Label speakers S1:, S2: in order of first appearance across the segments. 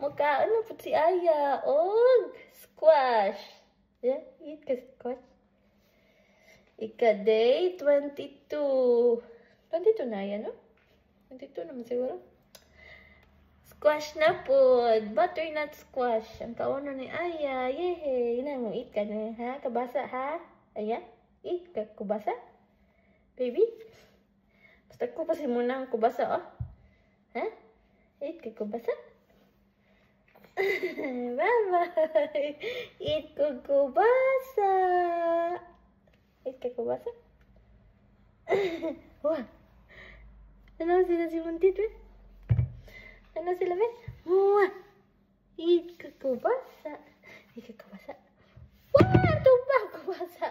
S1: Makaon na po si Aya. Og squash. Yeah, eat ka squash. Ika-day 22. 22 na yan, no? 22 naman siguro. Squash na po. Butternut squash. Ang kauno ni Aya. Yehey. Yun mo, eat ka na, ha? Kabasa, ha? Aya? Eat ka, kubasa? Baby? Basta ko pa si muna ang kubasa, oh. Ha? Eat ka, kubasa? Bye-bye. Eat ko, kubasa. Eat ka, kubasa? Wah. Ano sila si Muntit, eh? Ano sila, eh? Wah. Eat ka, kubasa. Eat ka, kubasa. Wah! Tumba, kubasa.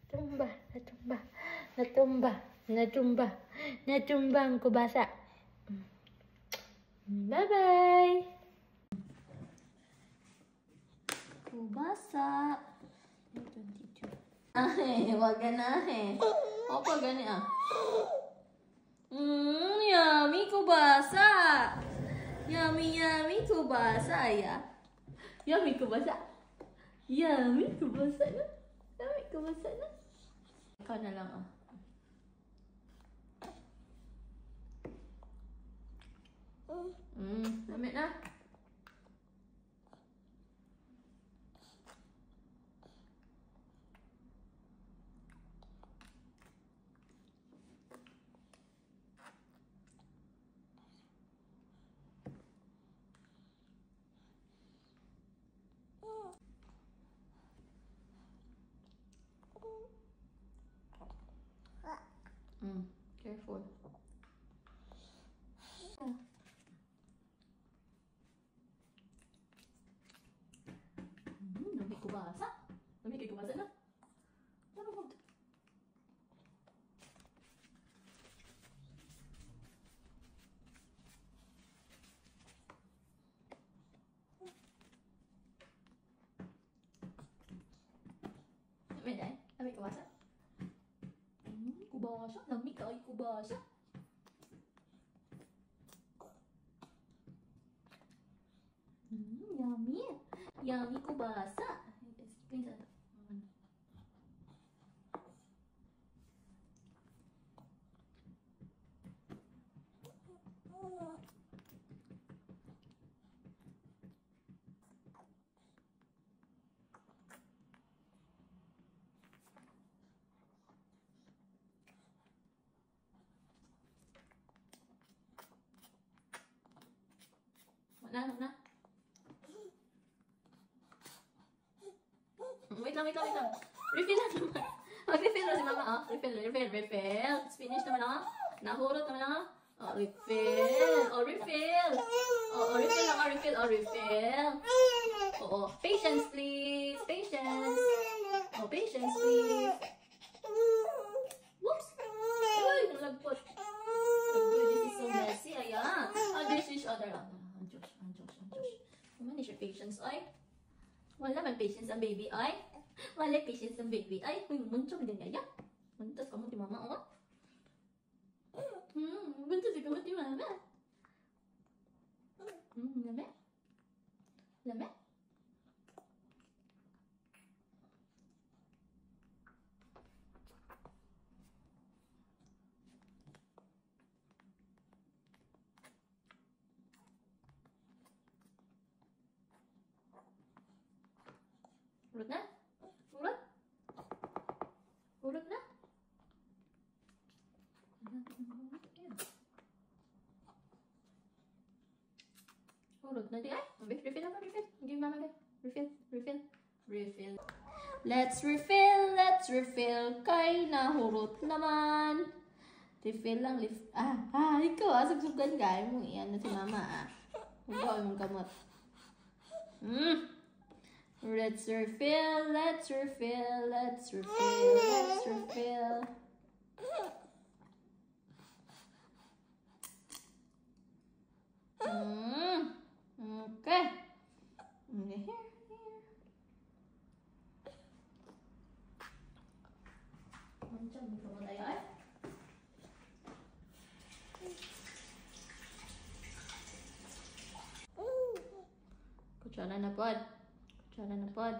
S1: Tumba, natumba. Natumba, natumba. Natumba ang kubasa. Bye-bye. Kubasa. 22. Ay, wag ganahin. Opo, gani ah. Yummy kubasa. Yummy, yummy kubasa, ya. Yummy kubasa. Yummy kubasa na. Yummy kubasa na. Ikaw na lang ah. Lamit na. Careful. Lamig kubasa. Lamig kubasa na. Ano ba? Lamig ay? Lamig kubasa? Kubasa? Lamig ay kubasa? Yummy. Yummy kubasa. Please. Na. Wait lang. Refill na naman. Refill na si mama, oh. Refill. It's finished naman, oh. Nahurot naman, oh. Oh, refill. Oh, patience, please. Patience. Oh, patience, please. Whoops. Uy, nalagpot. This is so messy, ayan. Oh, this is other. Josh. Naman is your patience, ay. Wala man patience ang baby, ay. Wala patience ang baby, ay. Uy, muntok din niya. Muntas ka mo ti mama, oh. Muntas ka mo ti mama. Lame? Urut na? Urut na? Urut na di ay? Refill ako, refill. Give mama ka. Refill. Let's refill. Kay nahurot naman. Refill lang, ikaw ah. Sagsugan gaya mo. Iyan na si mama ah. Huwag mong kamot. Let's refill. Okay. Here. Diyan mo muna yan. Kutsara na pod. Kutsara na pod.